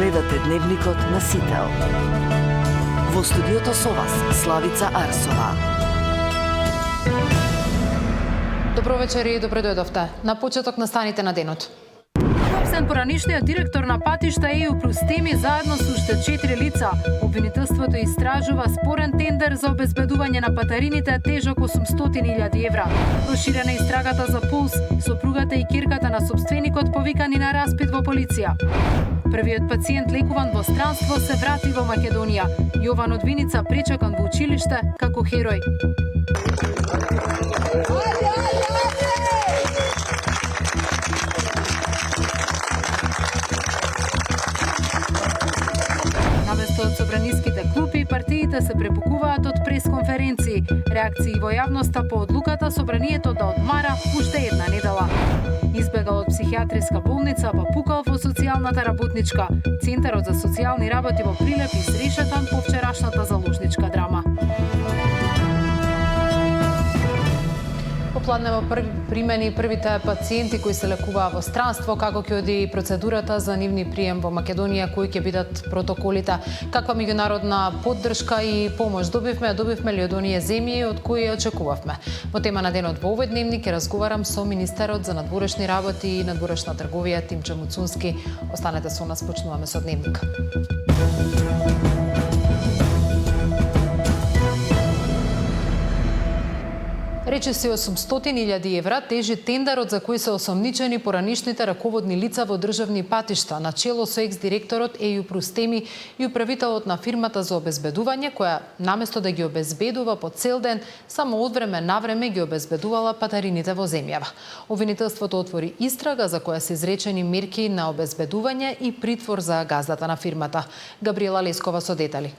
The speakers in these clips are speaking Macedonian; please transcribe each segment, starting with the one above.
Гледате Дневникот на Сител. Во студиото со вас Славица Арсова. Добро вечер и добро дојдовте. На почеток на станите на денот. Опсен поранишниот директор на патишта EU+Теми заедно со уште 4 лица. Обвинителството истражува спорен тендер за обезбедување на патарините тежок 800.000 евра. Проширена истрагата за Пулс, сопругата и кирката на сопственикот повикани на распит во полиција. Првиот пациент лекуван во странство се врати во Македонија. Јован од Виница пречекан во училиште како херој. Наместо од собраниските клупи, партиите се препукуваат од пресконференции. Реакции во јавноста по одлуката собранието да одмара уште една недела. Избегал од психијатриска болница, па пукал во социјалната работничка. Центарот за социјални работи во Прилеп изрешетан по вчерашната заложничка драма. Попладнево примени првите пациенти кои се лекуваа во странство, како ќе оди процедурата за нивни прием во Македонија, кои ќе бидат протоколите, каква меѓународна поддршка и помош добивме ли од оние земји од кои очекувавме. Во тема на денот во овој дневник ќе разговарам со министерот за надворешни работи и надворешна трговија Тимче Муцунски. Останете со нас, почнуваме со дневник. Речиси 800.000 евра тежи тендерот за кој се осомничени поранишните раководни лица во државни патишта, начело со екс-директорот EU+Теми и управителот на фирмата за обезбедување, која наместо да ги обезбедува по цел ден, само од време на време ги обезбедувала патарините во земјава. Обвинителството отвори истрага за која се изречени мерки на обезбедување и притвор за газдата на фирмата. Габриела Лескова со детали.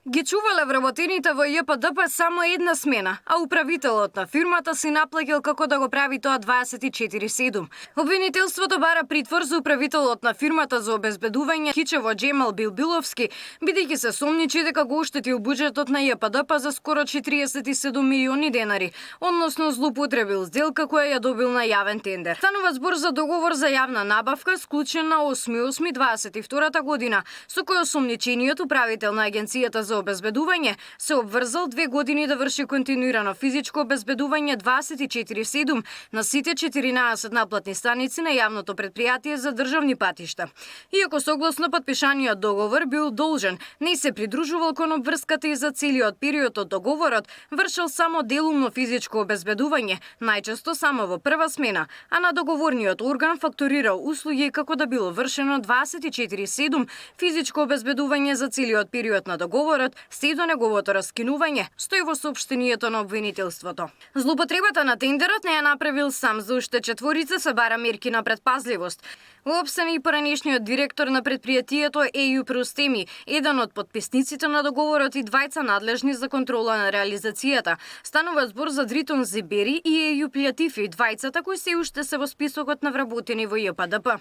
Ги чувале вработените во ЈПДП само една смена, а управителот на фирмата си наплакил како да го прави тоа 24/7. Обвинителството бара притвор за управителот на фирмата за обезбедување Хичево Джемал Билбиловски, бидејќи се сомничи дека го оштетил буџетот на ЈПДП за скоро 47 милиони денари, односно злоупотребил сделка која ја добил на јавен тендер. Станува збор за договор за јавна набавка склучен на 8.8.22 година, со кој осомничениот управител на агенцијата за обезбедување се обврзал 2 години да врши континуирано физичко обезбедување 24/7 на сите 14 наплатни станици на јавното претпријатие за државни патишта. Иако согласно потпишаниот договор бил должен, не се придружувал кон обврската и за целиот период од договорот, вршил само делумно физичко обезбедување, најчесто само во прва смена, а на договорниот орган фактурирал услуги како да било вршено 24/7 физичко обезбедување за целиот период на договорот, се до неговото раскинување, стои во соопштението на обвинителството. Злоупотребата на тендерот не ја направил сам, за уште 4 се бара мерки на предпазливост. Уопсен и поранишниот директор на предпријатието EU+Теми, еден од потписниците на договорот и двајца надлежни за контрола на реализацијата. Станува збор за Дритон Зибери и Ејуп Латифи, двајцата кои се уште се во списокот на вработени во ЈПДП.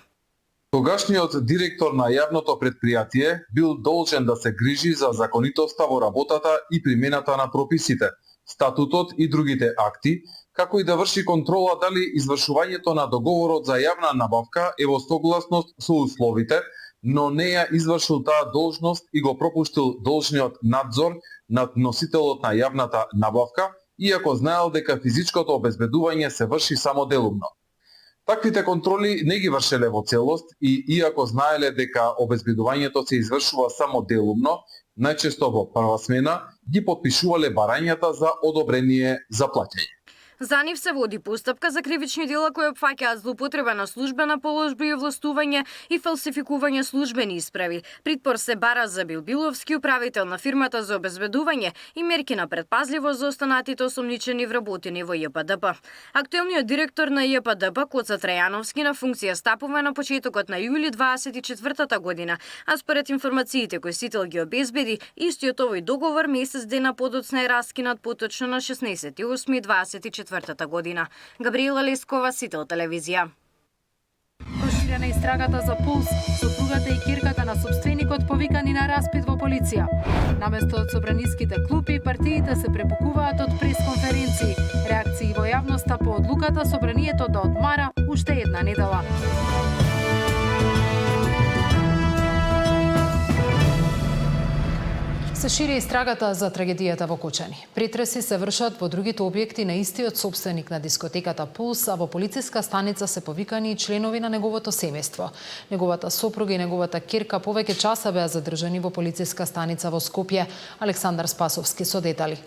Тогашниот директор на јавното предпријатие бил должен да се грижи за законитоста во работата и примената на прописите, статутот и другите акти, како и да врши контрола дали извршувањето на договорот за јавна набавка е во согласност со условите, но не ја извршил таа должност и го пропуштил должниот надзор над носителот на јавната набавка, иако знаел дека физичкото обезбедување се врши само делумно. Таквите контроли не ги вршеле во целост и иако знаеле дека обезбедувањето се извршува само делумно, најчесто во прва смена, ги потпишувале барањата за одобрение за плаќање. За нив се води постапка за кривични дела кои опфаќаат злоупотреба на службена положба и овластување и фалсификување службени исправи. Притвор се бара за Билбиловски, управител на фирмата за обезбедување, и мерки на предпазливост за останатите осомничени вработени во ЈПДП. Актуелниот директор на ЈПДП Коца Трајановски на функција стапува на почетокот на јули 24 година, а според информациите кои Сител ги обезбеди, истиот овој договор месец дена подоцна е раскинат поточно на 16.8.24 година. Габриела Лескова, Сител телевизија. Проширена истрагата за Пулс, сопругата и кирката на сопственикот повикани на распит во полиција. Наместо од собраниските клупи, партиите се препукуваат од пресконференции. Реакции во јавноста по одлуката собранието да одмара уште една недела. Се шири истрагата за трагедијата во Кочани. Претреси се вршат во другите објекти на истиот собственик на дискотеката Пулс, а во полициска станица се повикани и членови на неговото семејство. Неговата сопруга и неговата ќерка повеќе часа беа задржани во полициска станица во Скопје. Александар Спасовски со детали.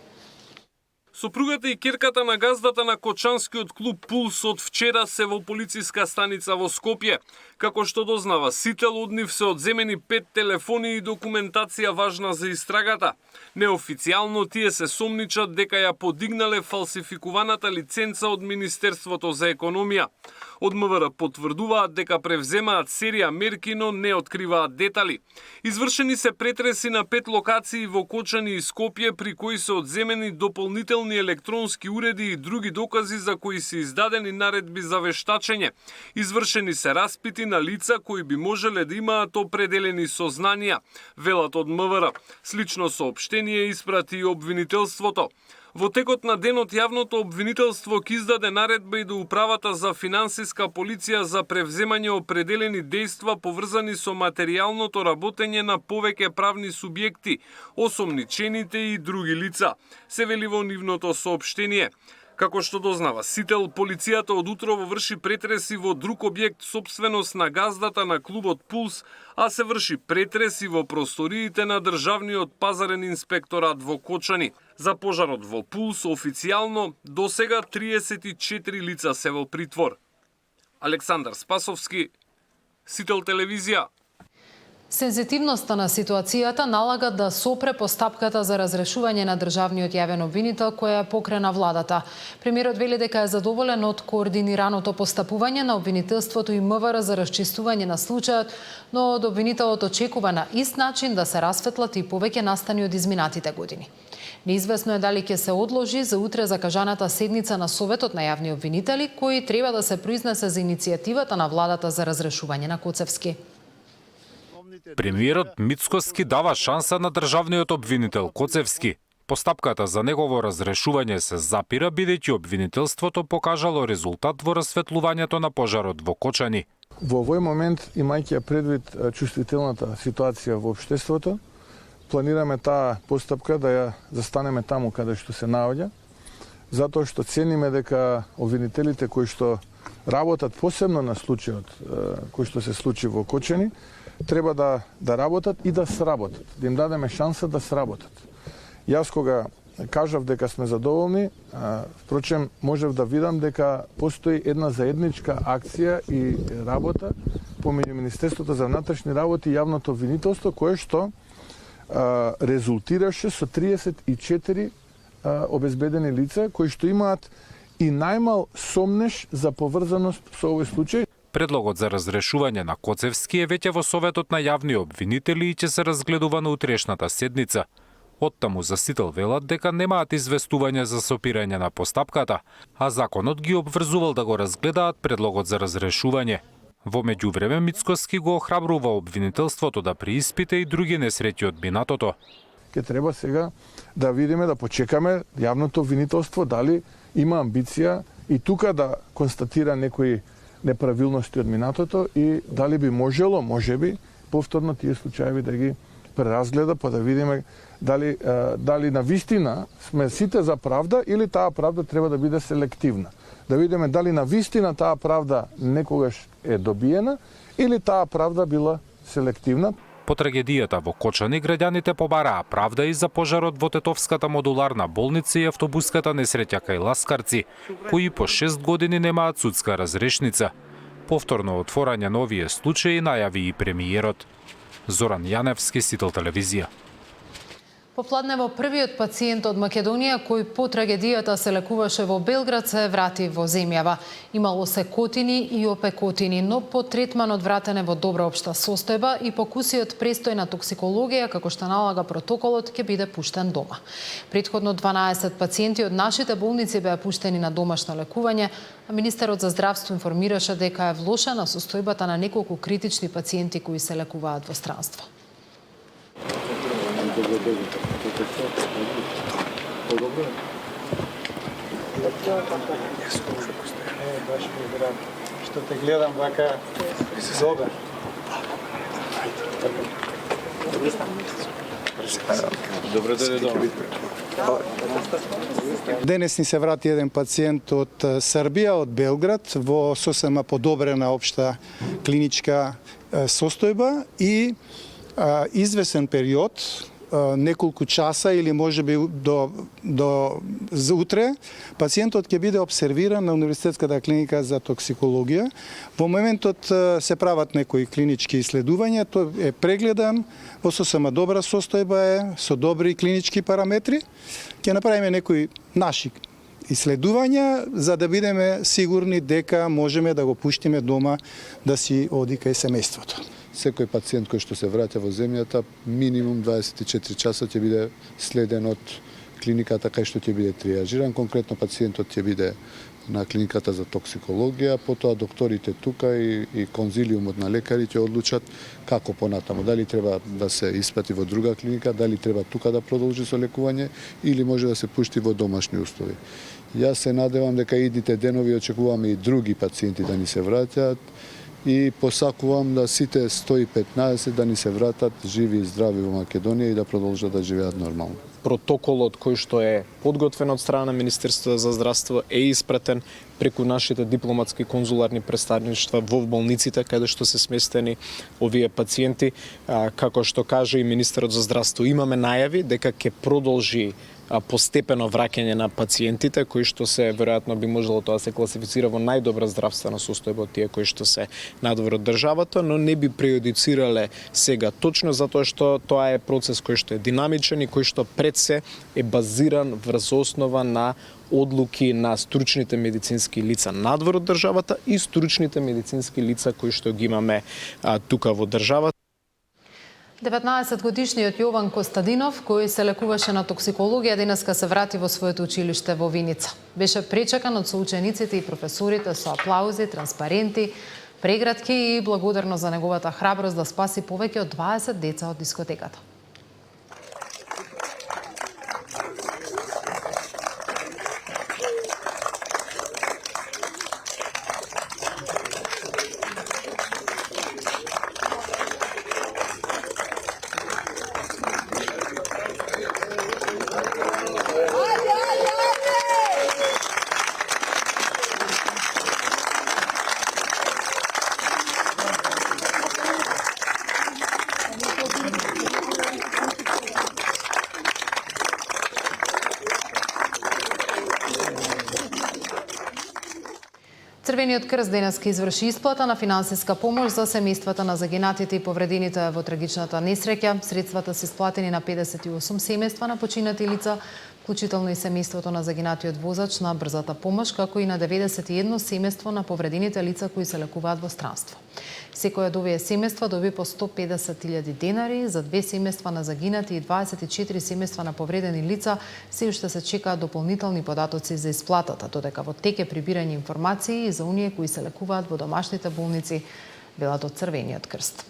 Сопругата и ќерката на газдата на кочанскиот клуб Пулс од вчера се во полициска станица во Скопје. Како што дознава Сител, од нив се одземени 5 телефони и документација важна за истрагата. Неофицијално тие се сомничат дека ја подигнале фалсификуваната лиценца од Министерството за економија. Од МВР потврдуваат дека превземаат серија мерки, но не откриваат детали. Извршени се претреси на 5 локации во Кочани и Скопје, при кои се одземени дополнителни електронски уреди и други докази за кои се издадени наредби за вештачење. Извршени се распити на лица кои би можеле да имаат определени сознанија, велат од МВР. Слично соопштение испрати и обвинителството. Во текот на денот јавното обвинителство ќе издаде наредба и до Управата за финансиска полиција за превземање определени дејства поврзани со материјалното работење на повеќе правни субјекти, осомничените и други лица, се вели во нивното соопштение. Како што дознава Сител, полицијата од утрово врши претреси во друг објект собственост на газдата на клубот Пулс, а се врши претреси во просториите на Државниот пазарен инспекторат во Кочани. За пожарот во Пулс официјално досега 34 лица се во притвор. Александар Спасовски, Сител телевизија. Сензитивноста на ситуацијата налага да сопре постапката за разрешување на државниот јавен обвинител која покрена владата. Премиерот вели дека е задоволен од координираното постапување на обвинителството и МВР за расчистување на случајот, но од обвинителот очекува на ист начин да се расветлат и повеќе настани од изминатите години. Неизвестно е дали ќе се одложи за утре закажаната седница на Советот на јавни обвинители, кој треба да се произнесе за иницијативата на владата за разрешување на Коцевски. Премиерот Мицкоски дава шанса на државниот обвинител Коцевски. Постапката за негово разрешување се запира, бидејќи обвинителството покажало резултат во расветлувањето на пожарот во Кочани. Во овој момент, имајќи предвид чувствителната ситуација во општеството, планираме таа постапка да ја застанеме таму каде што се наоѓа, затоа што цениме дека обвинителите кои што работат посебно на случајот кој што се случи во Кочани, треба да работат и да сработат, да им дадеме шанса да сработат. Јас кога кажав дека сме задоволни, впрочем можев да видам дека постои една заедничка акција и работа помеѓу Министерството за внатрешни работи и јавното обвинителство, кое што резултираше со 34 обезбедени лица кои што имаат и најмал сомнеш за поврзаност со овој случај. Предлогот за разрешување на Коцевски е веќе во Советот на јавни обвинители и ќе се разгледува на утрешната седница. Оттаму за Сител велат дека немаат известување за сопирање на постапката, а законот ги обврзувал да го разгледаат предлогот за разрешување. Во меѓувреме Мицкоски го охрабрува обвинителството да преиспита и други несреќи од минатото. Ке треба сега да видиме, да почекаме јавното обвинителство дали има амбиција и тука да констатира некои неправилности од минатото и дали би можело, можеби, повторно тие случаи да ги преразгледа, па да видиме дали навистина сме сите за правда или таа правда треба да биде селективна. Да видиме дали навистина таа правда некогаш е добиена или таа правда била селективна. По трагедијата во Кочани, граѓаните побараа правда и за пожарот во Тетовската модуларна болница и автобуската несреќа кај Ласкарци, кои по 6 години немаат судска разрешница. Повторно отворање на овие случаи најави и премиерот. Зоран Јаневски, Сител телевизија. Попладнево првиот пациент од Македонија кој по трагедијата се лекуваше во Белград се врати во земјава. Имало се котини и опекотини, но по третманот вратен е во добра општа состојба и покуси од престојна токсикологија, како што налага протоколот, ќе биде пуштен дома. Претходно 12 пациенти од нашите болници беа пуштени на домашно лекување, а министерот за здравство информираше дека е влошена состојбата на неколку критични пациенти кои се лекуваат во странство. Што те гледам вака добар. Добре дојде. Денес ни се врати еден пациент од Србија, од Белград, во сосема подобрена општа клиничка состојба и извесен период, неколку часа или можеби до утре, пациентот ќе биде обсервиран на Универзитетската клиника за токсикологија. Во моментот се прават некои клинички исследувања, тој е прегледан, во сосема добра состојба е, со добри клинички параметри. Ќе направиме некои наши исследувања за да бидеме сигурни дека можеме да го пуштиме дома да си оди кај семејството. Секој пациент кој што се враќа во земјата, минимум 24 часа ќе биде следен од клиниката кај што ќе биде триажиран. Конкретно пациентот ќе биде на клиниката за токсикологија, потоа докторите тука и конзилиумот на лекари ќе одлучат како понатаму. Дали треба да се испрати во друга клиника, дали треба тука да продолжи со лекување или може да се пушти во домашни услови. Јас се надевам дека идните денови очекуваме и други пациенти да ни се враќаат и посакувам да сите 115 да ни се вратат живи и здрави во Македонија и да продолжат да живеат нормално. Протоколот кој што е подготвен од страна на Министерството за здравство е испратен преку нашите дипломатски конзуларни представништва во болниците каде што се сместени овие пациенти. Како што каже и министерот за здравство, имаме најави дека ќе продолжи постепено враќање на пациентите кои што се веројатно би можело тоа се класифицира во најдобра здравствена состојба од тие кои што се надвор од државата, но не би прејудицирале сега точно затоа што тоа е процес кој што е динамичен и кој што пред се е базиран врз основа на одлуки на стручните медицински лица надвор од државата и стручните медицински лица кои што ги имаме тука во државата. 19-годишниот Јован Костадинов, кој се лекуваше на токсикологија, денеска се врати во своето училиште во Виница. Беше пречекан од соучениците и професорите со аплаузи, транспаренти, прегратки и благодарност за неговата храброст да спаси повеќе од 20 деца од дискотеката. Црвениот крст денеска изврши исплата на финансиска помош за семејствата на загинатите и повредените во трагичната несреќа. Средствата се исплатени на 58 семејства на починати лица, вклучително и семејството на загинатиот возач на брзата помош, како и на 91 семејство на повредените лица кои се лекуваат во странство. Секој од овие семејства доби по 150.000 денари, за 2 семејства на загинати и 24 семејства на повредени лица се уште се чекаат дополнителни податоци за исплатата, додека во тек е прибирање информации и за оние кои се лекуваат во домашните болници, велат од Црвениот крст.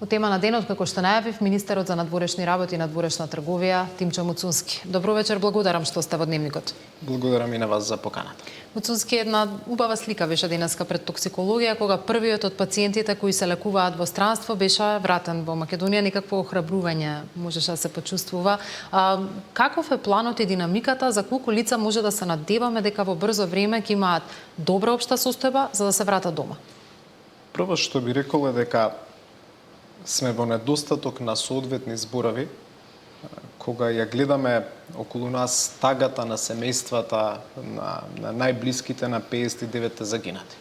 По тема на денот, како што најавив, министерот за надворешни работи и надворешна трговија Тимчо Муцунски. Добро вечер, благодарам што сте во дневникот. Благодарам и на вас за поканата. Муцунски, една убава слика беше денеска пред токсикологија, кога првиот од пациентите кои се лекуваат во странство беше вратен во Македонија, некакво охрабрување можеше да се почувствува. Каков е планот и динамиката, за колку лица може да се надеваме дека во брзо време ќе имаат добра општа состојба за да се вратат дома? Прво што би рекол е дека сме во недостаток на соодветни зборови, кога ја гледаме околу нас тагата на семејствата, на најблиските на 59 загинати.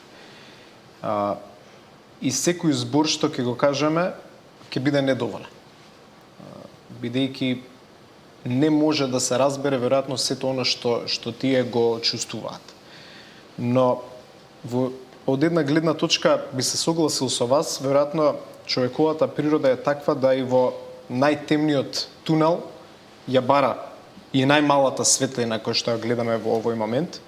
И секој збор што ќе го кажеме, ќе биде недоволен. Бидејќи не може да се разбере веројатно сето оно што тие го чувствуваат. Но од една гледна точка би се согласил со вас, веројатно човековата природа е таква да и во најтемниот тунел ја бара и најмалата светлина која што ја гледаме во овој момент.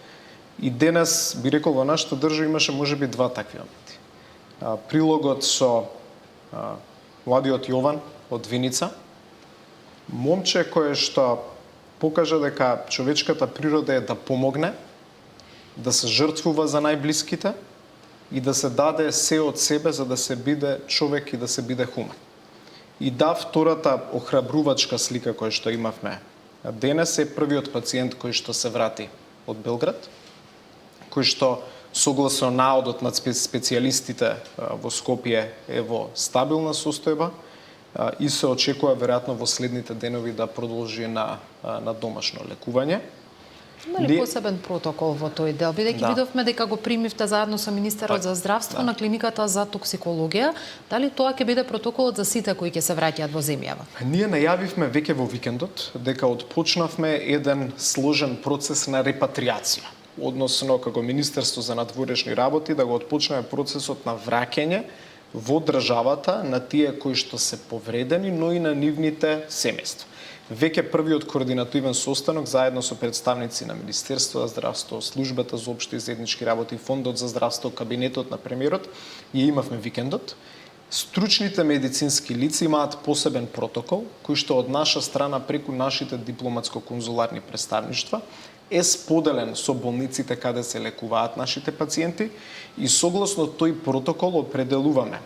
И денес, би рекол, во нашата држава имаше можеби два такви моменти. Прилогот со младиот Јован од Виница, момче кое што покажа дека човечката природа е да помогне, да се жртвува за најблиските, и да се даде се од себе за да се биде човек и да се биде хумен. И да, втората охрабрувачка слика која што имавме денес е првиот пациент кој што се врати од Белград, кој што согласно наодот на специјалистите во Скопје е во стабилна состојба и се очекува веројатно во следните денови да продолжи на домашно лекување. Имали посебен протокол во тој дел, бидејќи видовме дека го примивте заедно со министерот за здравство на клиниката за токсикологија, дали тоа ќе биде протоколот за сите кои ќе се враќаат во земјава? Ние најавивме веќе во викендот дека отпочнавме еден сложен процес на репатриација, односно како Министерство за надворешни работи да го отпочнеме процесот на враќање во државата на тие кои што се повредени, но и на нивните семејства. Веќе првиот координативен состанок заедно со представници на Министерство за здравство, Службата за општи и заеднички работи, Фондот за здравство, кабинетот на премиерот, ја имавме викендот. Стручните медицински лица имаат посебен протокол, кој што од наша страна преку нашите дипломатско-конзуларни представништва е споделен со болниците каде се лекуваат нашите пациенти и согласно тој протокол определуваме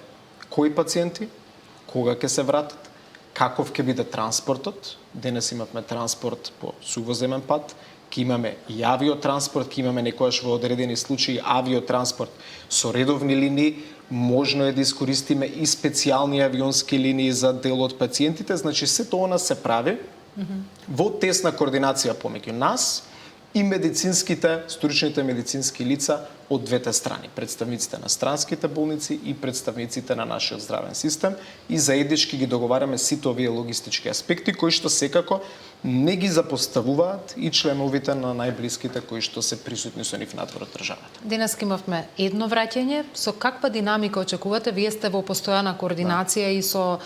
кои пациенти, кога ќе се вратат, каков ќе биде транспортот. Денес имавме транспорт по сувоземен пат, ќе имаме и авиотранспорт, ќе имаме некојаш во одредени случаи авиотранспорт со редовни линии, можно е да искористиме и специјални авионски линии за дел од пациентите, значи се тоа се прави во тесна координација помеѓу нас и стручните медицински лица од двете страни, представниците на странските болници и представниците на нашиот здравен систем и заеднички ги договараме сите овие логистички аспекти кои што секако не ги запоставуваат и членовите на најблиските кои што се присутни со нив надвор од државата. Денес имавме едно враќање. Со каква динамика очекувате? Вие сте во постојана координација и со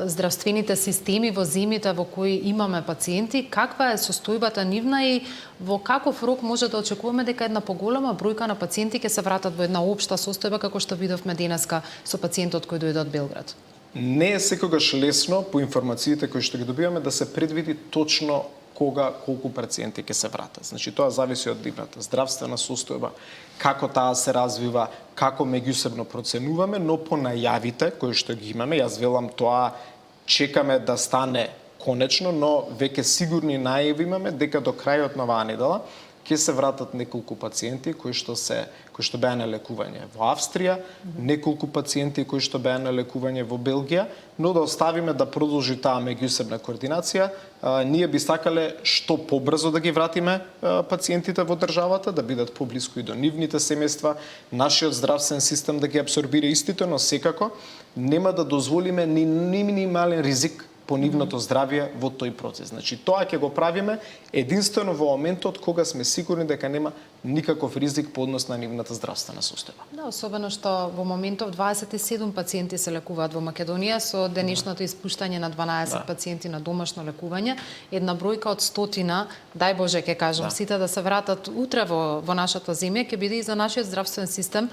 здравствените системи во земјите во кои имаме пациенти. Каква е состојбата нивна и во каков рок може да очекуваме дека една поголема бројка на пациенти ќе се вратат во една општа состојба како што видовме денеска со пациентот кој дојде од Белград? Не е секогаш лесно по информациите кои што ги добиваме да се предвиди точно кога колку пациенти ќе се вратат. Значи тоа зависи од нивната здравствена состојба, како таа се развива, како меѓусебно проценуваме, но по најавите кои што ги имаме, јас велам тоа чекаме да стане конечно, но веќе сигурни најави имаме дека до крајот на оваа недела ќе се вратат неколку пациенти кои што беа на лекување во Австрија, неколку пациенти кои што беа на лекување во Белгија, но да оставиме да продолжи таа меѓусебна координација. Ние би сакале што побрзо да ги вратиме пациентите во државата, да бидат поблиску и до нивните семејства, нашиот здравствен систем да ги апсорбира истите, но секако нема да дозволиме ни минимален ризик по нивното здравје во тој процес. Значи, тоа ќе го правиме единствено во моментот кога сме сигурни дека нема никаков ризик по однос на нивната здравствена состојба. Да, особено што во моментов 27 пациенти се лекуваат во Македонија со денешното испуштање на 12 пациенти на домашно лекување, една бројка од 100, дај Боже ќе кажам, сите да се вратат утре во нашата земја, ќе биде и за нашиот здравствен систем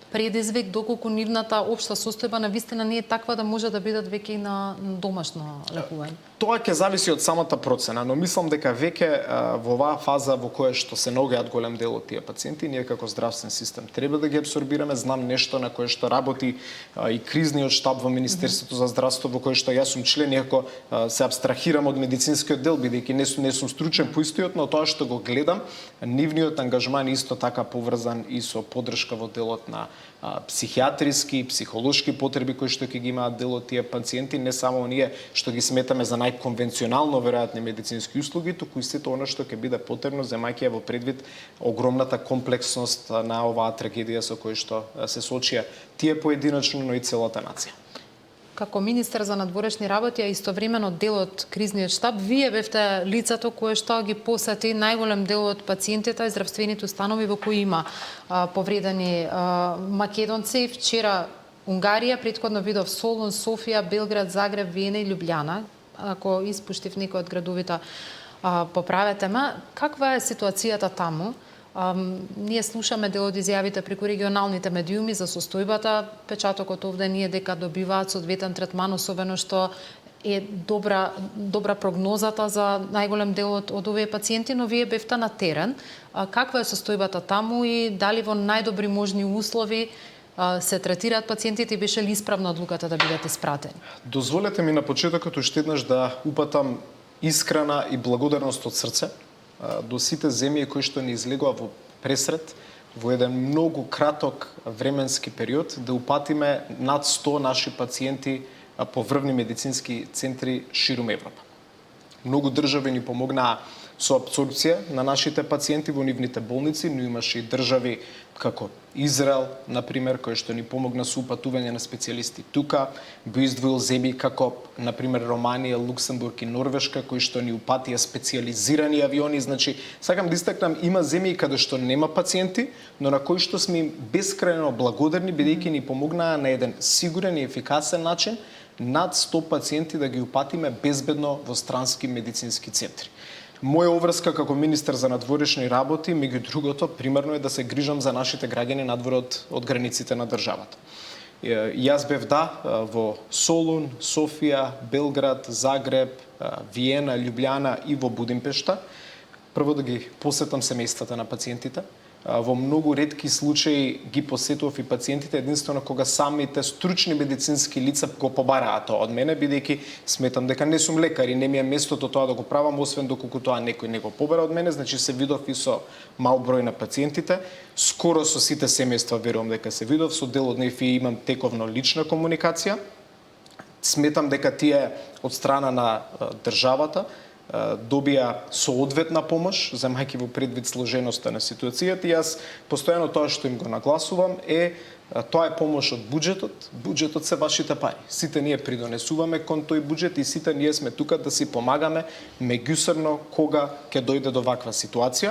предизвик доколку нивната општа состојба навистина не е таква да може да бидат веќе и на домашно лекување. Тоа ќе зависи од самата процена, но мислам дека веќе во оваа фаза во која што се наоѓаат голем дел од тие пациенти, ние како здравствен систем треба да ги апсорбираме. Знам нешто на кое што работи и кризниот штаб во Министерството за здравство, во кое што јас сум член, иако се апстрахирам од медицинскиот дел, бидејќи не сум стручен по истиот, но тоа што го гледам, нивниот ангажман исто така поврзан и со поддршка во делот на психијатриски, психолошки потреби кои што ќе ги имаат дел од тие пациенти, не само оние што ги сметаме за најконвенционално веројатни медицински услуги, туку и сето она што ќе биде потребно земајќи во предвид огромната комплексност на оваа трагедија со која што се соочија тие поединечно, но и целата нација. Како министер за надворешни работи, а истовремено дел од кризниот штаб, вие бевте лицето кое што ги посети најголем дел од пациентите и здравствените установи во кои има повредени македонци. Вчера Унгарија, претходно видов Солун, Софија, Белград, Загреб, Виена и Љубљана. Ако испуштив некој од градовите, поправете ме. Каква е ситуацијата таму? Ние слушаме дел од изјавите преку регионалните медиуми за состојбата. Печатокот овде ние дека добиваат соодветен третман, особено што е добра прогнозата за најголем дел од овие пациенти, но вие бевте на терен. Каква е состојбата таму и дали во најдобри можни услови се третираат пациентите и беше ли исправна одлуката да бидат испратени? Дозволете ми на почетокот уште еднаш да упатам искрена и благодарност од срце до сите земји кои што ни излегува во пресрет во еден многу краток временски период да упатиме над 100 наши пациенти по врвни медицински центри ширум Европа. Многу држави ни помогнаа со апсорбција на нашите пациенти во нивните болници, но имаше и држави како Израел, например, кој што ни помогна со упатување на специјалисти тука, би издвоил земји како, например, Романија, Луксембург и Норвешка, кои што ни упатија специјализирани авиони. Значи, сакам да истакнам, има земји каде што нема пациенти, но на кои што сме им бескрајно благодарни, бидејќи ни помогнаа на еден сигурен и ефикасен начин над 100 пациенти да ги упатиме безбедно во странски медицински центри. Моја обврска како министер за надворешни работи, меѓу другото, примерно е да се грижам за нашите граѓани надвор од границите на државата. Јас бев во Солун, Софија, Белград, Загреб, Виена, Љубљана и во Будимпешта. Прво да ги посетам семејствата на пациентите. Во многу ретки случаи ги посетував и пациентите единствено кога самите стручни медицински лица го побараат тоа од мене, бидејќи сметам дека не сум лекар и не ми е местото тоа да го правам, освен доколку тоа некој не го побара од мене, значи се видов и со мал број на пациентите. Скоро со сите семејства верувам дека се видов, со дел од нив и имам тековно лична комуникација. Сметам дека тие од страна на државата добија соодветна помош, земајќи во предвид сложеноста на ситуацијата. И јас постојано тоа што им го нагласувам е тоа е помош од буџетот. Буџетот се вашите пари. Сите ние придонесуваме кон тој буџет и сите ние сме тука да си помагаме меѓусебно кога ќе дојде до ваква ситуација.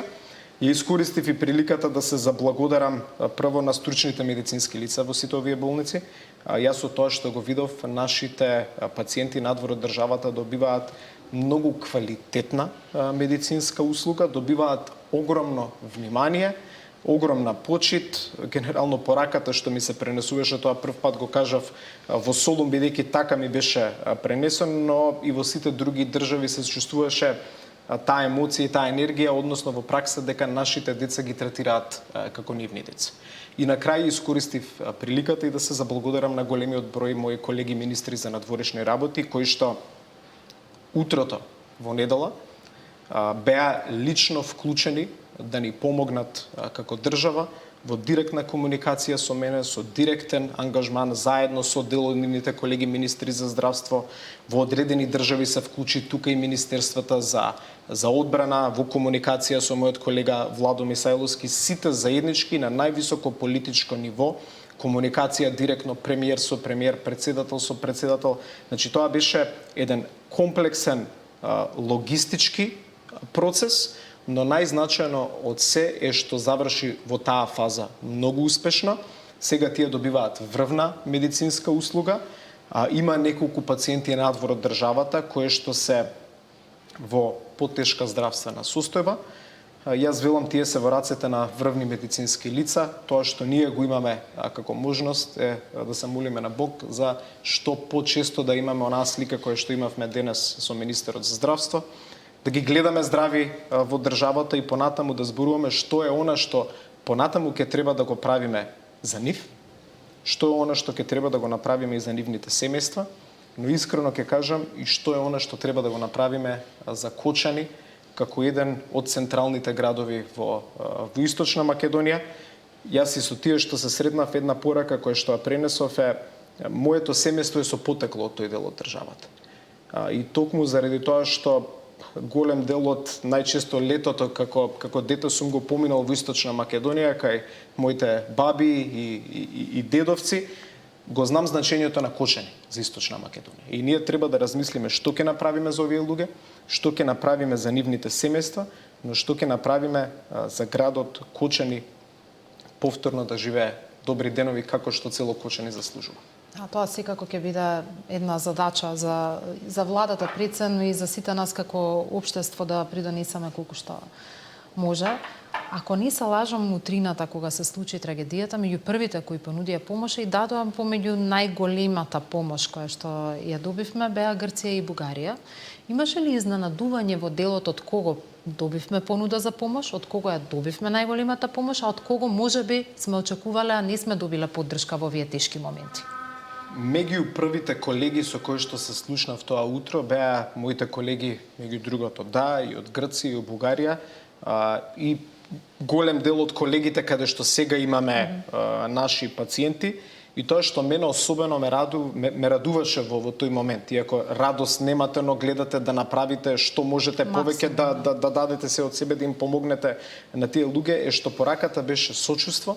И искористив и приликата да се заблагодарам прво на стручните медицински лица во сите овие болници. Јас со тоа што го видов, нашите пациенти надвор од државата добиваат многу квалитетна медицинска услуга, добиваат огромно внимание, огромна почит. Генерално пораката што ми се пренесуваше, тоа прв пат го кажав во Солун, бидејќи така ми беше пренесен, но и во сите други држави се чувствуваше таа емоција и таа енергија, односно во пракса дека нашите деца ги третираат како нивни деца. И на крај искористив приликата и да се заблагодарам на големиот број мои колеги министри за надворешни работи, кои што утрото во недела беа лично вклучени да ни помогнат како држава во директна комуникација со мене, со директен ангажман заедно со дел од нивните колеги министри за здравство. Во одредени држави се вклучи тука и министерствата за одбрана, во комуникација со мојот колега Владо Мисајловски, сите заеднички на највисоко политичко ниво, комуникација директно премиер со премиер, председател со председател. Значи тоа беше еден комплексен логистички процес, но најзначајно од се е што заврши во таа фаза многу успешно. Сега тие добиваат врвна медицинска услуга, има неколку пациенти надвор од државата кои што се во потешка здравствена состојба. Јас велам, тие се во рацете на врвни медицински лица. Тоа што ние го имаме како можност е да се молиме на Бог за што почесто да имаме онаа слика која што имавме денес со министерот за здравство, да ги гледаме здрави во државата и понатаму да зборуваме што е она што понатаму ќе треба да го правиме за нив, што е она што ќе треба да го направиме и за нивните семејства, но искрено ќе кажам и што е она што треба да го направиме за Кочани, како еден од централните градови во Источна Македонија. Јас и со тие што се среднав, една порака која што ја пренесов е моето семејство е со потекло од тој дел од државата. И токму заради тоа што голем дел од најчесто летото како дете сум го поминал во Источна Македонија кај моите баби и дедовци, го знам значењето на Кочани за Источна Македонија. И ние треба да размислиме што ќе направиме за овие луѓе, што ќе направиме за нивните семејства, но што ќе направиме за градот Кочани повторно да живее добри денови како што цело Кочани заслужува. Тоа секако ќе биде една задача за владата прецен и за сите нас како општество да придонесеме колку што може. Ако не се лажам, утрината кога се случи трагедијата, меѓу првите кои понудија помош и дадоа помеѓу најголемата помош која што ја добивме беа Грција и Бугарија. Имаше ли изненадување во делот од кого добивме понуда за помош, од кого ја добивме најголемата помош, а од кого можеби сме очекувале, а не сме добиле поддршка во овие тешки моменти? Меѓу првите колеги со кои што се слушнав тоа утро беа моите колеги, меѓу другото, и од Грција и од Бугарија, и голем дел од колегите каде што сега имаме наши пациенти. И тоа што мене особено ме радуваше во тој момент, иако радост немате, но гледате да направите што можете повеќе да дадете се од себе, да им помогнете на тие луѓе, е што пораката беше сочувство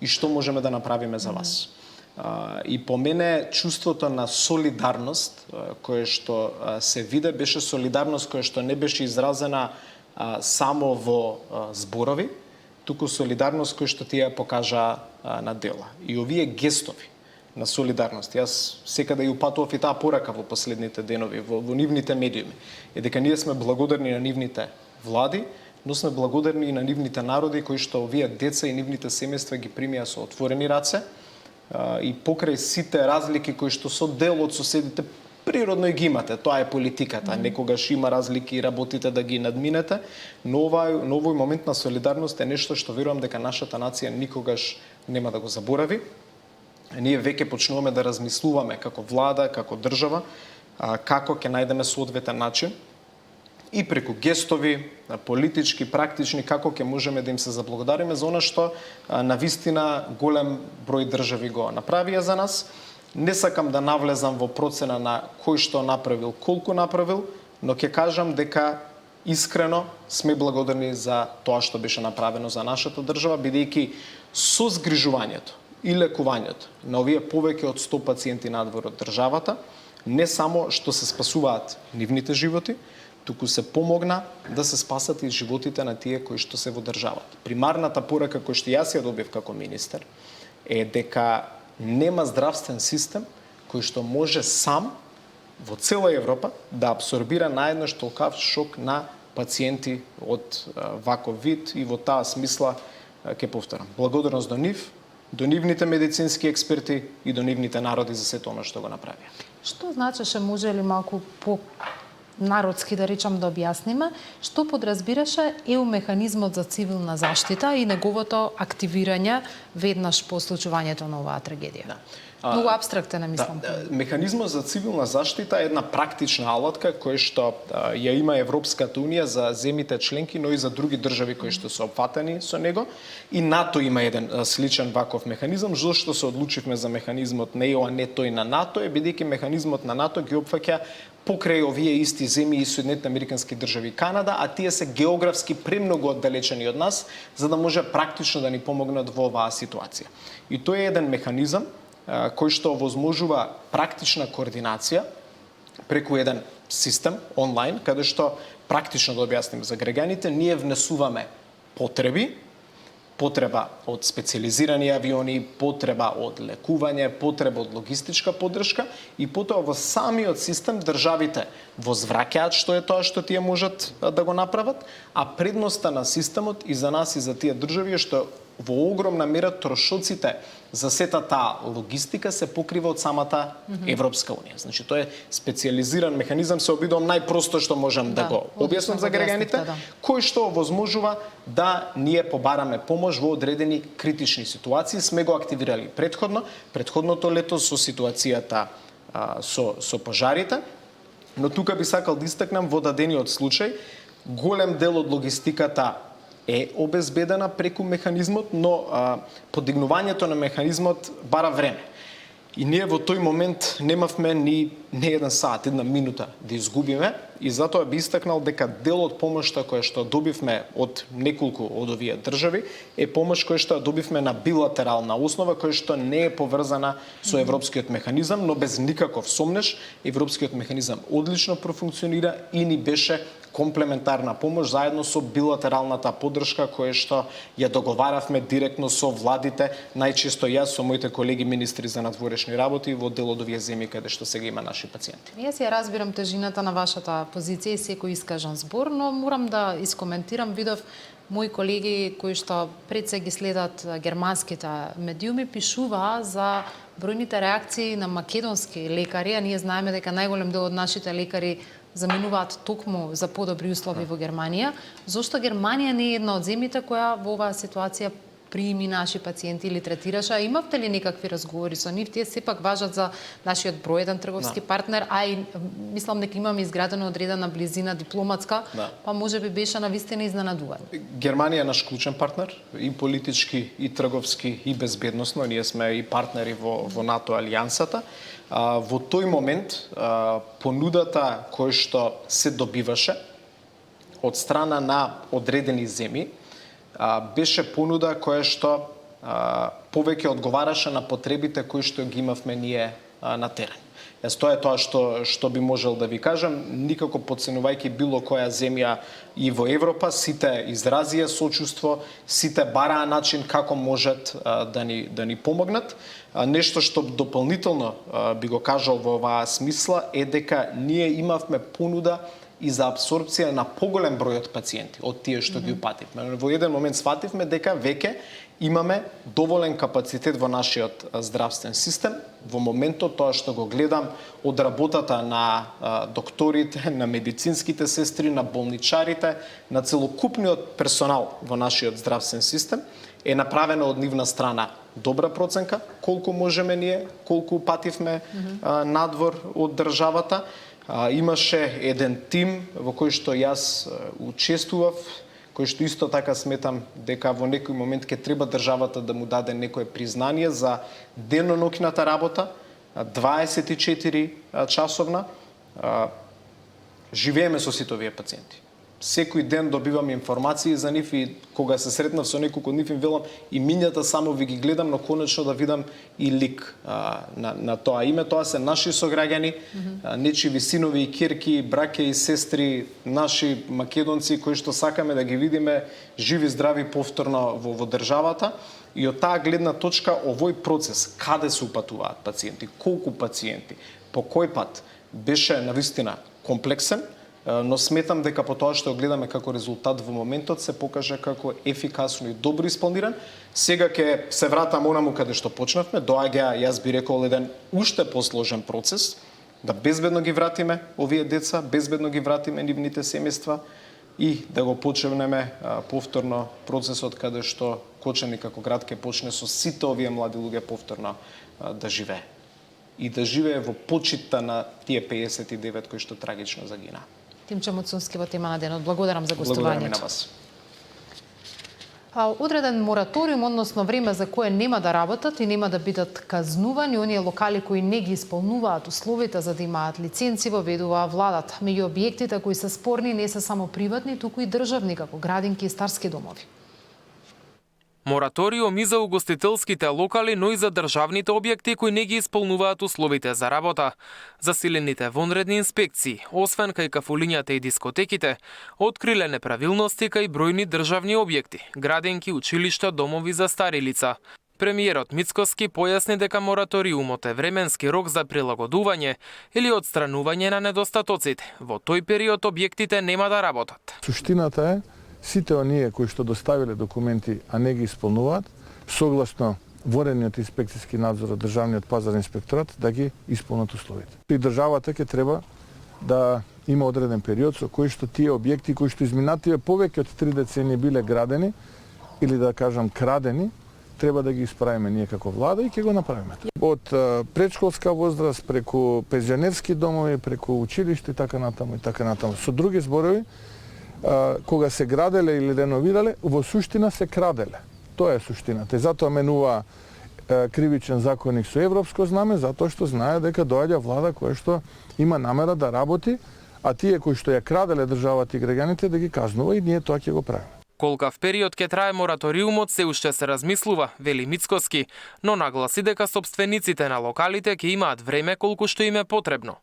и што можеме да направиме за вас. И по мене чувството на солидарност кое што се виде беше солидарност која што не беше изразена само во зборови, туку солидарност која што тие покажа на дела. И овие гестови на солидарност, јас секаде ја упатував и таа порака во последните денови во нивните медиуми, е дека ние сме благодарни на нивните влади, но сме благодарни и на нивните народи кои што овие деца и нивните семејства ги примија со отворени раце, и покрај сите разлики кои што со дел од соседите природно и ги имате, тоа е политиката, некогаш има разлики и работите да ги надминете, но овој момент на солидарност е нешто што верувам дека нашата нација никогаш нема да го заборави. Ние веќе почнуваме да размислуваме како влада, како држава, како ќе најдеме соодветен начин и преку гестови, политички, практични, како ќе можеме да им се заблагодариме за она што навистина голем број држави го направија за нас. Не сакам да навлезам во процена на кој што направил, колку направил, но ќе кажам дека искрено сме благодарни за тоа што беше направено за нашата држава, бидејќи со згрижувањето и лекувањето на овие повеќе од 100 пациенти надвор од државата, не само што се спасуваат нивните животи, туку се помогна да се спасат и животите на тие кои што се во државата. Примарната порака која што јас ја добив како министер е дека нема здравствен систем кој што може сам во цела Европа да абсорбира наеднаш толкав шок на пациенти од ваков вид, и во таа смисла ќе повторам. Благодарност до нив, до нивните медицински експерти и до нивните народи за сето оно што го направија. Што значеше, може ли малку по народски да речам да објасниме, што подразбираше ЕУ механизмот за цивилна заштита и неговото активирање веднаш по случувањето на оваа трагедија? Многу абстрактен, мислам. Механизмот за цивилна заштита е една практична алатка која што ја има Европската унија за земјите членки, но и за други држави кои што се опфатени со него. И НАТО има еден сличен ваков механизам. Зошто се одлучивме за механизмот на ЕУ, а не тој на НАТО, е бидејќи механизмот на НАТО ги опфаќа покрај овие исти земји и Соединетите американски држави и Канада, а тие се географски премногу оддалечени од нас, за да може практично да ни помогнат во оваа ситуација. И тој е еден механизам кој што возможува практична координација преку еден систем онлайн, каде што практично да објасним за граѓаните, ние внесуваме потреба од специјализирани авиони, потреба од лекување, потреба од логистичка поддршка, и потоа во самиот систем државите возвраќаат што е тоа што тие можат да го направат, а предноста на системот и за нас и за тие држави е што во огромна мера трошоците за сета таа логистика се покрива од самата Европска унија. Значи тоа е специјализиран механизам, се обидувам најпросто што можам да го објаснам за граѓаните, кој што возможува да ние побараме помош во одредени критични ситуации. Сме го активирали предходното лето со ситуацијата со пожарите, но тука би сакал да истакнам во дадениот случај голем дел од логистиката е обезбедена преку механизмот, но подигнувањето на механизмот бара време. И ние во тој момент немавме ни еден саат, една минута да изгубиме, и затоа би истакнал дека дел од помошта која што добивме од неколку од овие држави е помош која што добивме на билатерална основа, која што не е поврзана со европскиот механизам, но без никаков сомнеш европскиот механизам одлично профункционира и ни беше комплементарна помош заедно со билатералната поддршка која што ја договаравме директно со владите, најчесто јас со моите колеги министри за надворешни работи во дел од овие земји каде што сега има наши пациенти. Јас ја разбирам тежината на вашата позиција и секој искажан збор, но морам да искоментирам. Видов мои колеги кои што пред се ги следат германските медиуми пишуваа за бројните реакции на македонски лекари, а ние знаеме дека најголем дел од нашите лекари заменуваат токму за подобри услови во Германија. Зошто Германија не е една од земјите која во оваа ситуација прими наши пациенти или третираше? А имавте ли некакви разговори со нив? Тие сепак важат за нашиот број еден трговски партнер, а и мислам дека имаме изградено одредена близина дипломатска, па може би беше навистина изненадување. Германија е наш клучен партнер, и политички, и трговски, и безбедносно. Ние сме и партнери во НАТО алијансата. Во тој момент понудата која што се добиваше од страна на одредени земји беше понуда која што повеќе одговараше на потребите кои што ги имавме ние на терен. Тоа е тоа што би можел да ви кажам, никако подценувајќи било која земја и во Европа, сите изразија сочувство, сите бараа начин како можат да ни помогнат. Нешто што дополнително би го кажал во оваа смисла е дека ние имавме понуда и за апсорбција на поголем број од пациенти од тие што ги упативме. Во еден момент свативме дека веќе имаме доволен капацитет во нашиот здравствен систем. Во моментот тоа што го гледам од работата на докторите, на медицинските сестри, на болничарите, на целокупниот персонал во нашиот здравствен систем, е направено од нивна страна добра проценка, колку можеме ние, колку упативме надвор од државата. Имаше еден тим во кој што јас учествував, кој што исто така сметам дека во некој момент ќе треба државата да му даде некое признание за деноноќната работа, 24 часовна. Живееме со сите овие пациенти. Секој ден добивам информации за нив и кога се сретнав со некој од нив им велам и минјата само ви ги гледам, но конечно да видам и лик на тоа име. Тоа се наши сограѓани, нечиви синови и ќерки, браќа и сестри, наши македонци кои што сакаме да ги видиме живи, здрави повторно во државата. И од таа гледна точка овој процес, каде се упатуваат пациенти, колку пациенти, по кој пат, беше навистина комплексен, но сметам дека по тоа што гледаме како резултат во моментот се покажа како ефикасно и добро исполниран. Сега ќе се вратам онаму каде што почнавме, доаѓа, јас би рекол, еден уште посложен процес, да безбедно ги вратиме овие деца, безбедно ги вратиме нивните семејства и да го почнеме повторно процесот каде што Кочани како град ќе почне со сите овие млади луѓе повторно да живее. И да живее во почитта на тие 59 кои што трагично загина. Тимче Муцунски во тема на денот. Благодарам за гостувањето. Благодарам и на вас. Одреден мораториум, односно време за кое нема да работат и нема да бидат казнувани оние локали кои не ги исполнуваат условите за да имаат лиценци, воведува владата. Меѓу објектите кои се спорни не се само приватни, туку и државни, како градинки и старски домови. Мораториум и за угостителските локали, но и за државните објекти кои не ги исполнуваат условите за работа. Засилените вонредни инспекции, освен кај кафулињата и дискотеките, откриле неправилности кај бројни државни објекти, градинки, училишта, домови за стари лица. Премиерот Мицкоски појасни дека мораториумот е временски рок за прилагодување или отстранување на недостатоците. Во тој период објектите нема да работат. Суштината е сите оние кои што доставиле документи, а не ги исполнуваат, согласно ворениот инспекцијски надзор од Државниот пазарен инспекторат, да ги исполнат условите. И државата ќе треба да има одреден период со кој што тие објекти кои што изминативе повеќе од 3 децении биле градени или да кажам крадени, треба да ги исправиме ние како влада и ќе го направиме. Од предшколска возраст, преку пензионерски домови, преку училишта и така натаму и така натаму. Со други зборови, кога се граделе или реновирале, во суштина се краделе. Тоа е суштината. И затоа менува кривичен законник со европско знаме, затоа што знае дека доаѓа влада која што има намера да работи, а тие кои што ја краделе државата и граѓаните да ги казнува и ние тоа ќе го правиме. Колкав период ќе трае мораториумот се уште се размислува, вели Мицкоски, но нагласи дека сопствениците на локалите ќе имаат време колку што им е потребно.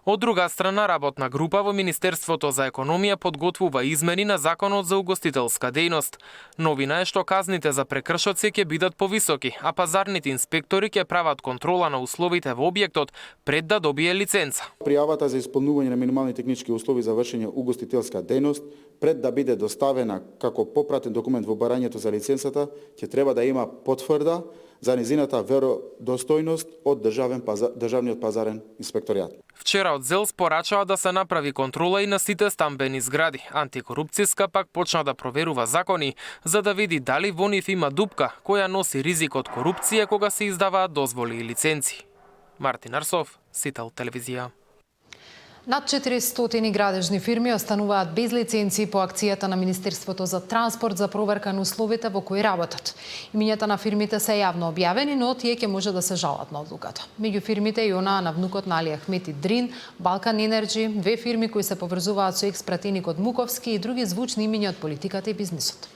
Од друга страна, работна група во Министерството за економија подготвува измени на Законот за угостителска дејност. Новина е што казните за прекршоци ќе бидат повисоки, а пазарните инспектори ќе прават контрола на условите во објектот пред да добие лиценца. Пријавата за исполнување на минимални технички услови за вршење угостителска дејност пред да биде доставена како попратен документ во барањето за лиценцата, ќе треба да има потврда за незината веродостојност од државниот пазарен инспекторијат. Вчера од ЗЕЛС порачаа да се направи контрола и на сите стамбени згради. Антикорупцијска пак почна да проверува закони за да види дали во нив има дупка која носи ризик од корупција кога се издаваат дозволи и лиценци. Мартин Арсов, Сител телевизија. Над 400 градежни фирми остануваат без лиценци по акцијата на Министерството за транспорт за проверка на условите во кои работат. Имињата на фирмите се јавно објавени, но тие ќе може да се жалат на одлуката. Меѓу фирмите и онаа на внукот на Али Ахмети Дрин, Балкан Енерджи, две фирми кои се поврзуваат со екс-пратеникот Муковски и други звучни имиња од политиката и бизнисот.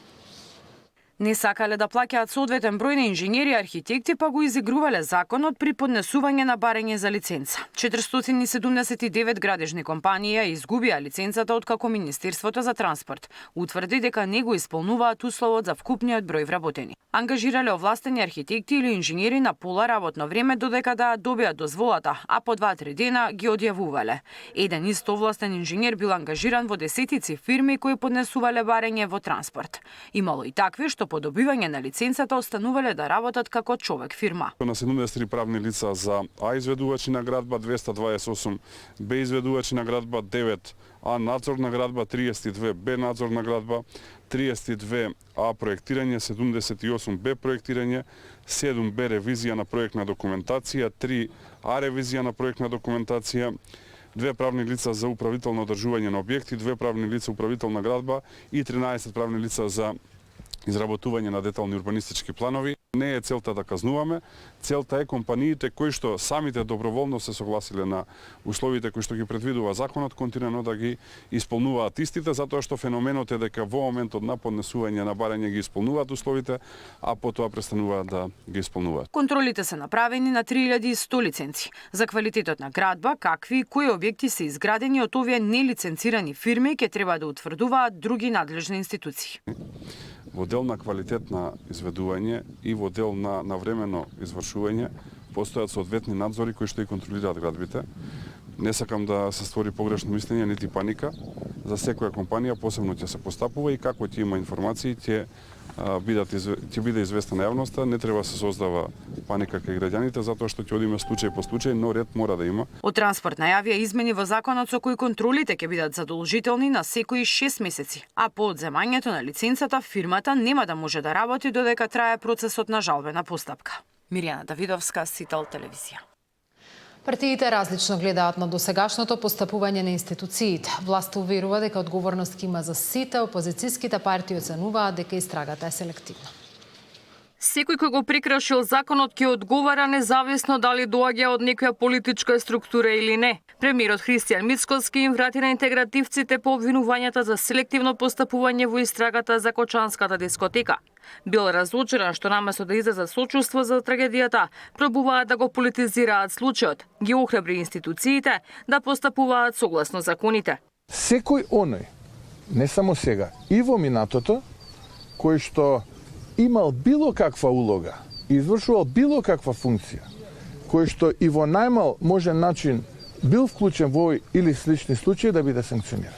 Не сакале да плаќаат соодветен број на инженери и архитекти, па го изигрувале законот при поднесување на барање за лиценца. 479 градежни компании изгубија лиценцата откако Министерството за транспорт утврди дека не го исполнуваат условот за вкупниот број вработени. Ангажирале овластени архитекти или инженери на пола работно време додека да добијат дозволата, а по 2-3 дена ги одјавувале. Еден ист овластен инженер бил ангажиран во десетици фирми кои поднесувале барање во транспорт. Имало и такви што по добивање на лиценцата останувале да работат како човек фирма. На 73 правни лица за А изведувачи на градба, 228 Б изведувачи на градба, 9 А надзор на градба, 32 Б надзор на градба, 32 А проектирање, 78 Б проектирање, 7 Б ревизија на проектна документација, 3 А ревизија на проектна документација, 2 правни лица за управително одржување на објекти, 2 правни лица управителна градба и 13 правни лица за изработување на детални урбанистички планови. Не е целта да казнуваме, целта е компаниите кои што самите доброволно се согласиле на условите кои што ги предвидува законот, континуирано да ги исполнуваат истите, затоа што феноменот е дека во моментот на поднесување на барање ги исполнуваат условите, а потоа престануваат да ги исполнуваат. Контролите се направени на 3100 лиценци. За квалитетот на градба, какви и кои објекти се изградени од овие нелиценцирани фирми ќе треба да утврдуваат други надлежни институции. Во дел на квалитет на изведување и во дел на навремено извршување постојат соодветни надзори кои што и контролираат градбите. Не сакам да се створи погрешно мислење нити паника. За секоја компанија посебно ќе се постапува и како ќе има информации ќе биде известна јавноста, не треба се создава паника кај граѓаните затоа што ќе одиме случај по случај, но ред мора да има. Од транспорт најавија измени во законот со кои контролите ќе бидат задолжителни на секои 6 месеци, а по одземањето на лиценцата фирмата нема да може да работи додека трае процесот на жалбена постапка. Мирјана Давидовска, Сител телевизија. Партиите различно гледаат на досегашното постапување на институциите. Власта уверува дека одговорност ќе има за сите, опозицијските партии оценуваат дека истрагата е селективна. Секој кој го прекрашил законот ќе одговара независно дали доаѓа од некоја политичка структура или не. Премиерот Христијан Мицкоски им врати на интегративците по обвинувањата за селективно постапување во истрагата за Кочанската дискотека. Бил разочаран што наместо да изразат сочувство за трагедијата, пробуваат да го политизираат случајот. Ги охрабри институциите да постапуваат согласно законите. Секој оној, не само сега, и во минатото, кој што имал било каква улога, извршувал било каква функција, кој што и во најмал можен начин бил вклучен во или слични случаи да биде санкциониран.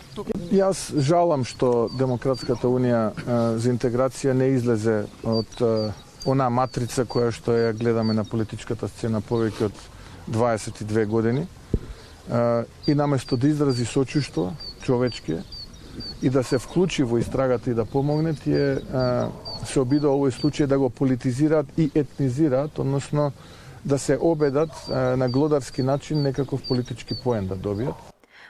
Јас жалам што Демократската унија за интеграција не излезе од онаа матрица која што ја гледаме на политичката сцена повеќе од 22 години и наместо да изрази сочувство човечки и да се вклучи во истрагата и да помогне, тие се обидува овој случај да го политизираат и етнизираат, односно да се обедат на глодарски начин некаков политички поен да добијат.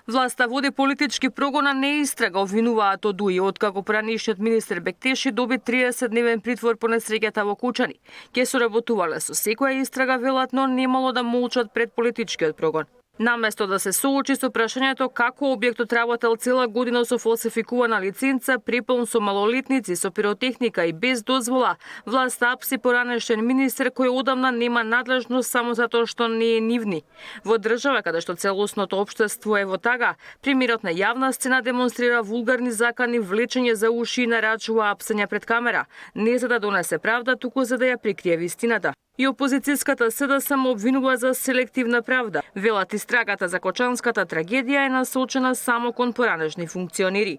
Власта води политички прогон, а не истрага, обвинуваат од УИ, откако поранишниот министер Бектеши доби 30-дневен притвор по несреќата во Кучани. Ке соработувале со секоја истрага, велат, но немало да молчат пред политичкиот прогон. Наместо да се соочи со прашањето како објектот работел цела година со фалсификувана лиценца, препълн со малолетници, со пиротехника и без дозвола, власта апси поранешен министер кој одамна нема надлежност само затоа што не е нивни. Во држава каде што целосното општество е во тага, примерот на јавна сцена демонстрира вулгарни закани, влечење за уши и нарачува апсења пред камера, не за да донесе правда, туку за да ја прикрие вистината. И опозицијската СДСМ обвинува за селективна правда. Велат истрагата за Кочанската трагедија е насочена само кон поранешни функционери.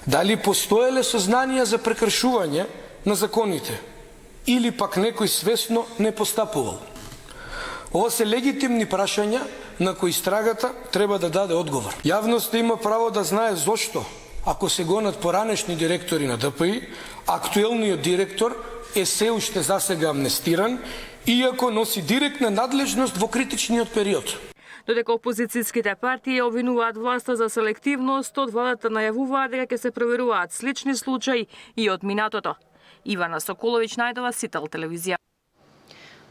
Дали постоеле сознанија за прекршување на законите? или пак некој свесно не постапувал? Ова се легитимни прашања на кои истрагата треба да даде одговор. Јавноста има право да знае зошто, ако се гонат поранешни директори на ДПИ, актуелниот директор е се уште засега амнестиран, иако носи директна надлежност во критичниот период. Додека опозицијските партии обвинуваат власта за селективност, од владата најавуваат дека ќе се проверуваат слични случаи и од минатото. Ивана Соколовиќ, Најдова, Сител телевизија.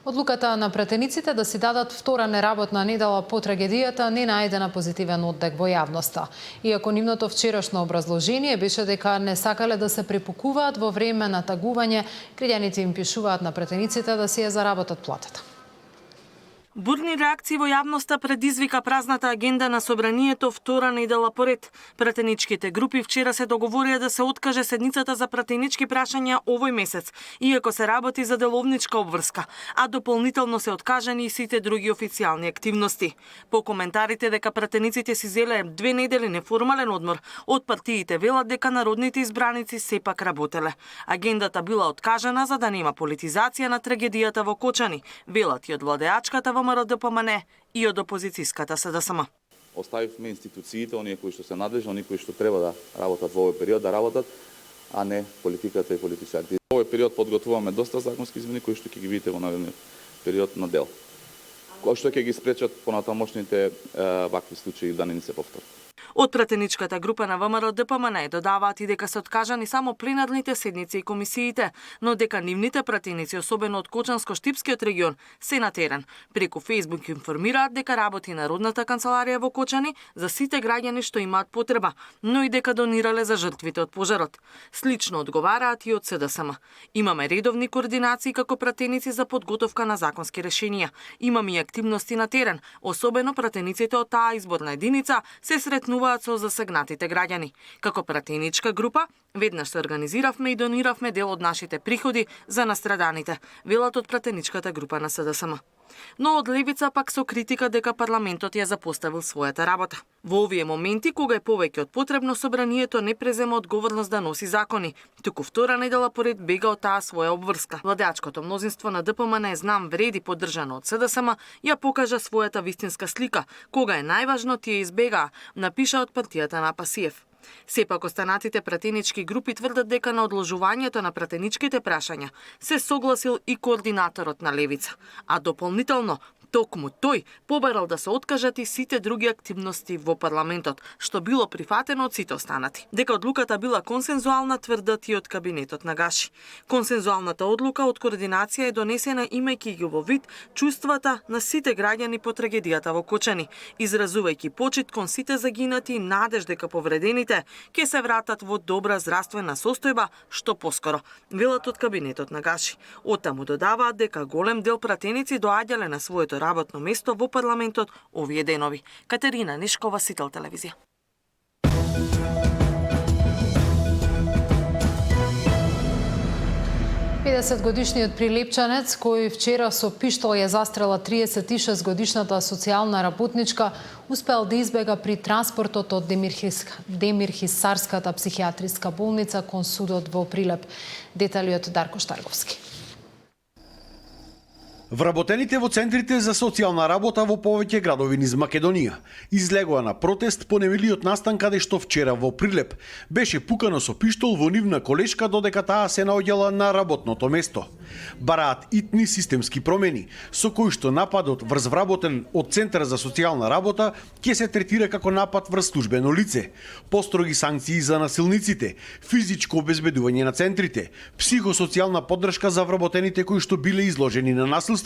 Одлуката на пратениците да си дадат втора неработна недела по трагедијата не најде на позитивен оддек во јавноста. Иако нивното вчерашно образложение беше дека не сакале да се препукуваат во време на тагување, граѓаните им пишуваат на пратениците да си ја заработат платата. Бурни реакции во јавноста предизвика празната агенда на собранието втора недела поред. Пратеничките групи вчера се договорија да се откаже седницата за пратенички прашања овој месец, иако се работи за деловничка обврска, а дополнително се откажани и сите други официјални активности. По коментарите дека пратениците си зеле 2 недели неформален одмор, од партиите велат дека народните избраници сепак работеле. Агендата била откажана за да нема политизација на трагедијата во Кочани, велат и од владеачката ВМРО-ДПМН и од опозицијската СДСМ. Оставивме институциите, оние кои што се надлежни, оние кои што треба да работат во овој период, да работат, а не политиката и политичарите. Во овој период подготвуваме доста законски измени кои што ќе ги видите во наредниот период на дел, кои што ќе ги спречат понатамошните вакви случаи да не ни се повторат. Од пратеничката група на ВМРО-ДПМН додаваат и дека се откажани само пленарните седници и комисиите, но дека нивните пратеници, особено од Кочанско-Штипскиот регион, се на терен. Преку Facebook информираат дека работи Народната канцеларија во Кочани за сите граѓани што имаат потреба, но и дека донирале за жртвите од пожарот. Слично одговараат и од СДСМ. Имаме редовни координации како пратеници за подготовка на законски решенија. Имаме и активности на терен, особено пратениците од таа изборна единица се сретнуваат со засегнатите граѓани. Како пратеничка група, веднаш се организиравме и дониравме дел од нашите приходи за настраданите, велат од пратеничката група на СДСМ. Но од левица пак со критика дека парламентот ја запоставил својата работа. Во овие моменти, кога е повеќе од потребно, собранието не презема одговорност да носи закони, туку втора недела поред бега од таа своја обврска. Владеачкото мнозинство на ДПМН знам вреди поддржано од СДСМ ја покажа својата вистинска слика, кога е најважно тие избегаа, напиша од партијата на Пасиев. Сепак останатите пратенички групи тврдат дека на одложувањето на пратеничките прашања се согласил и координаторот на левица, а дополнително токму тој побарал да се откажат и сите други активности во парламентот, што било прифатено од сите останати. Дека одлуката била консензуална тврдат и од кабинетот на Гаши. Консензуалната одлука од координација е донесена имајќи ги во вид чувствата на сите граѓани по трагедијата во Кочани, изразувајќи почит кон сите загинати и надеж дека повредените ќе се вратат во добра здравствена состојба што поскоро, велат од кабинетот на Гаши. Оттаму додаваат дека голем дел пратеници доаѓале на своето работно место во парламентот овие денови. Катерина Нешкова, Сител телевизија. Годишниот прилепчанец кој вчера со пиштол ја застрела 36-годишната социјална работничка успел да избега при транспортот од Демирхисарската психијатриска болница кон судот во Прилеп. Детали од Дарко Штарговски. Вработените во центрите за социјална работа во повеќе градови низ Македонија излегоа на протест по немилиот настан каде што вчера во Прилеп беше пукано со пиштол во нивна колешка додека таа се наоѓала на работното место. Бараат итни системски промени, со кои што нападот врз вработен од Центар за социјална работа ќе се третира како напад врз службено лице, построги санкции за насилниците, физичко обезбедување на центрите, психосоцијална поддршка за вработените кои што биле изложени на насилство,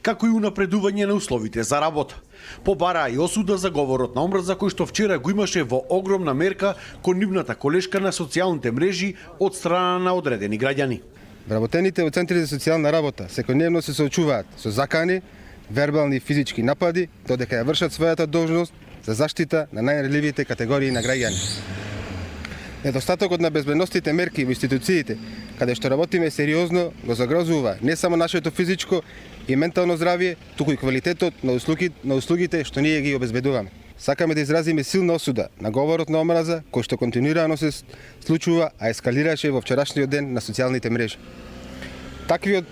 како и унапредување на условите за работа. Побараа и осуда за говорот на омрза кој што вчера го имаше во огромна мерка кон нивната колешка на социјалните мрежи од страна на одредени граѓани. Вработените во центрите за социјална работа секојдневно се соочуваат со закани, вербални и физички напади, додека ја вршат својата должност за заштита на најранливите категории на граѓани. Недостатокот на безбедностите мерки во институциите, каде што работиме сериозно, го загрозува не само нашето физичко и ментално здравје, туку и квалитетот на услугите што ние ги обезбедуваме. Сакаме да изразиме силна осуда на говорот на омраза, кој што континуирано се случува, а ескалираше во вчерашниот ден на социјалните мрежи. Таквиот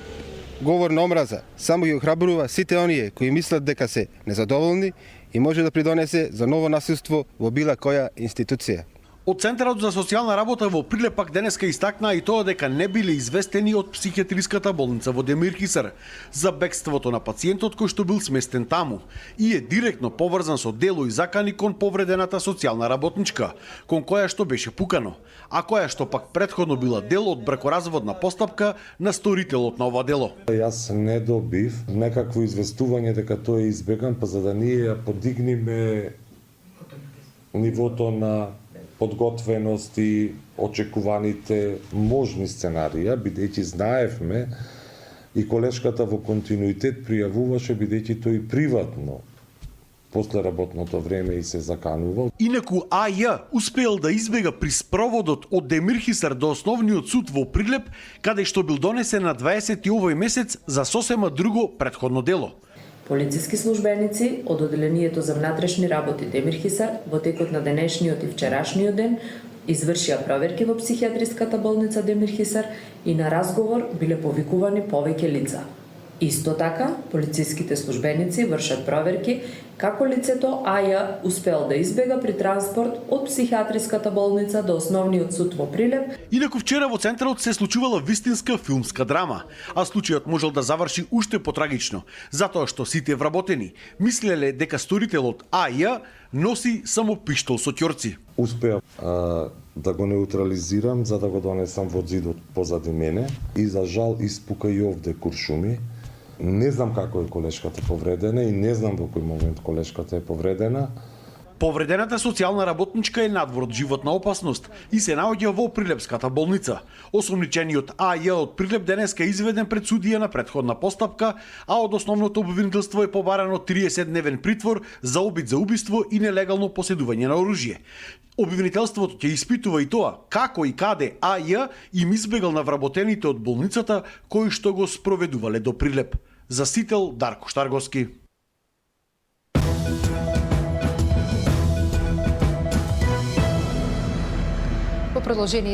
говор на омраза само ги охрабрува сите оние кои мислат дека се незадоволни и може да придонесе за ново насилство во била која институција. Од Центарот за социјална работа во Прилеп пак денеска истакнаа и тоа дека не биле известени од психијатриската болница во Демир Хисар за бегството на пациентот кој што бил сместен таму и е директно поврзан со дело и закани кон повредената социјална работничка, кон која што беше пукано, а која што пак претходно била дел од бракоразводна постапка на сторителот на ова дело. Јас не добив некакво известување дека тој е избеган, па за да ние ја подигниме нивото на подготвеност и очекуваните можни сценарија, бидејќи знаевме и колешката во континуитет пријавуваше, бидејќи тој приватно после работното време и се заканувал. Инаку АЈ успеел да избега при спроводот од Демир Хисар до основниот суд во Прилеп, каде што бил донесен на 20 овој месец за сосема друго претходно дело. Полициски службеници од Оделението за внатрешни работи Демир Хисар во текот на денешниот и вчерашниот ден извршија проверки во психијатриската болница Демир Хисар и на разговор биле повикувани повеќе лица. Исто така, полициските службеници вршат проверки како лицето АЈ успеал да избега при транспорт од психијатриската болница до основниот суд во Прилеп. Инаку вчера во центарот се случувала вистинска филмска драма, а случајот можел да заврши уште потрагично, затоа што сите вработени мислеле дека сторителот АЈ носи само пиштол со ќорци. Успеав да го неутрализирам за да го донесам во зидот позади мене и за жал испука и овде куршуми. Не знам како е колешката повредена и не знам во кој момент колешката е повредена. Повредената социјална работничка е надвор од животна опасност и се наоѓа во Прилепската болница. Осомничениот АЈ од Прилеп денеска е изведен пред судија на претходна постапка, а од основното обвинителство е побарано 30-дневен притвор за обид за убиство и нелегално поседување на оружје. Обвинителството ќе испитува и тоа како и каде АЈ им избегал на вработените од болницата кои што го спроведувале до Прилеп. За Сител Дарко Штарговски. По продолжение